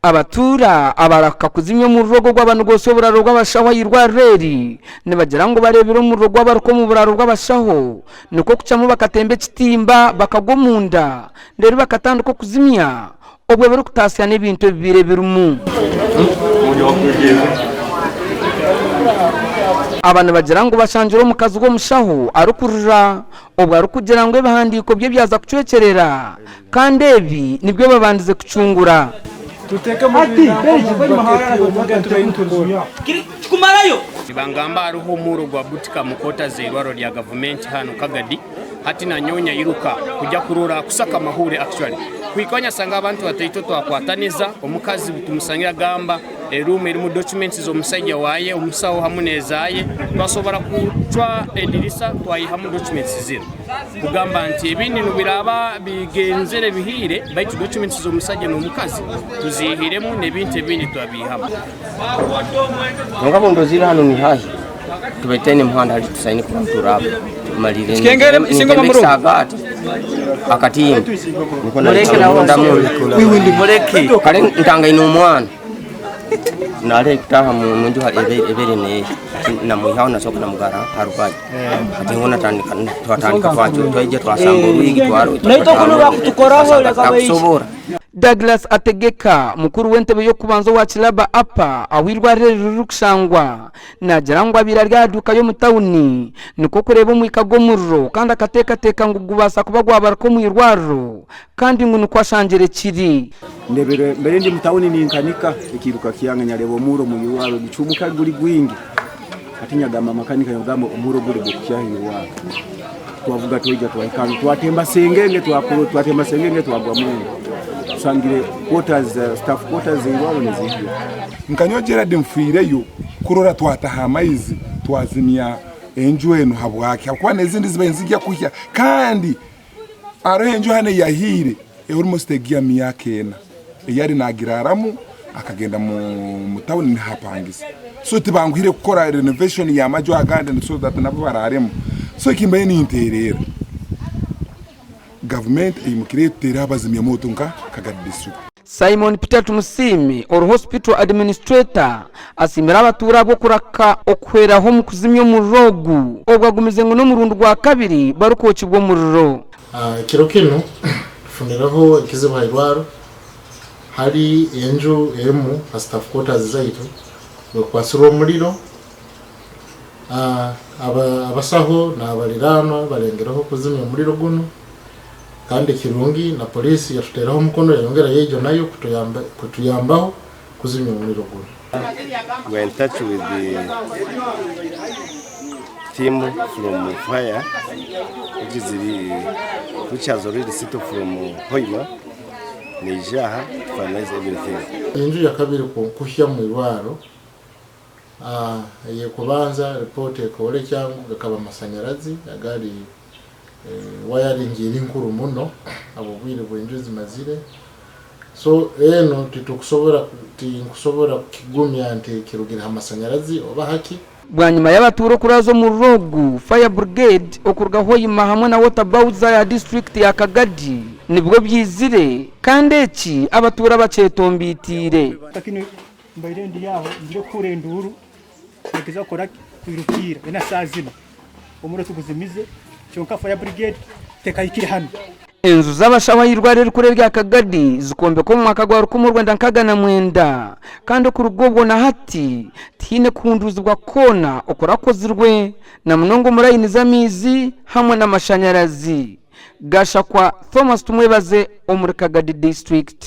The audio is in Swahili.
abatura abaraka kuzimya mu rugo rw'abantu gose buraro rw'abashaho yirwa reri nibagira ngo barebera mu rugo rw'abarko mu buraro rw'abashaho niko kucamo bakatembe kitimba bakagomunda ndero bakatanduko kuzimya obwe bari kutasya n'ibintu bibire birumu abana bagira ngo bashanjiro mu kazi go mushaho arukurira obwa rukugira ngo bahandiko bye byaza kucekerera kandi ebi nibyo babandize kucungura tuteka mu kumarayo ibangamba aruho muro gwa butika mukota zerwaro lya government hano Kagadi hati na nyonya iruka kujya kurura kusaka mahure actually kwikonya sanga abantu bataito twakwataniza omukazi tumusangira gamba erume iri mu documents zo musajja waye umusaho hamunezaye twasobora kucwa edirisa twayiha mu documents zero kugamba nti ibindi nubiraba bigenzere bihire baitu documents zo musajja no mukazi tuzihiremu nebinte bindi twabihama ngabo ndozira hano ni hahi tubetene muhanda hali tusaini kwa turaba malire singo mamuru akatimba niko na muleke kale ntanga ino mwana nale kutaha munju ebere ne na muhawo na soko na mugara harubaje ati ngona twatandika kwacho twaje twasanga uruigi twaro naito kunura kutukoraho lakabayisobora Douglas Ategeka mukuru w'entebe yo kubanza wa Kilaba apa awirwa rero rukushangwa najarangwa biraryaduka yo mutawuni niko kureba mu ikagomurro kandi akateka ngo gubasa kubagwa barako mu irwaro kandi ngo nukwashanjere kiri ndebere mbere ndi mutawuni ninkanika ikiruka kiyanga nyarebo muro mu irwaro gicumuka guri gwingi atinyaga mama kanika yogamo umuro guri gukyahi irwaro twavuga toija twaikana twatemba sengenge twatemba sengenge twagwa mu sangire quarters staff quarters irwaro nezihyo nkanyogera demfireyo kurora twataha amaizi twazimya enju eno habwake akwa nezindi zibenzigia kuhya kandi arenjo hane yahire almost egia miyakena yari nagiraramu akagenda mu town ni hapangisa so tibangwire gukora renovation ya majo agande so that nabo bararemo so kimbaye ni interera government imukirete abazimya moto nka Kagadi district. Simon Peter Tumusimi or hospital administrator asimira abatura bo kuraka okwera ho mu kuzimya mu rogu obwagumize ngo no mu rundu rwa kabiri barukoci bwo muriro kirokino funiraho ikiziba irwaro hari enju emu staff quarters zaitu kwasura umuriro abasaho n'abarirano barengeraho kuzimya umuriro guno kandi kirungi na polisi yashuteraho umukono yongera yejo nayo kutuyambaho kuzimya umuriro guno. We are in touch with the team from fire which has already settled from Hoima Nijaha to finalize everything. Enju ya kabiri kuhya mu irwaro ye kubanza report ekole cyangu gakaba masanyarazi agari wiring iri nkuru muno abubwire bwenju zimazire so eno titukusobora kigumya anti kirugira amasanyarazi oba haki bwanyuma y'abaturo kurazo mu rogu fire brigade okurga Hoima hamwe na water bowser ya district ya Kagadi nibwo byizire kandi eki abatura bacetombitire takini mbaire ndi yaho ndire kurenduru kiza kora kwirukira ena sazina umuro tuguzimize cyonka fire brigade tekayikiri hano enzu z'abashaho yirwarira kure rya Kagadi zikombe ko mu mwaka gwa rukumu Rwanda nkagana mwenda kandi ku rugobwo na hati tine kunduzwa kona okorakozirwe na munongo murayini zamizi hamwe n'amashanyarazi gasha kwa Thomas Tumwebaze omuri Kagadi district.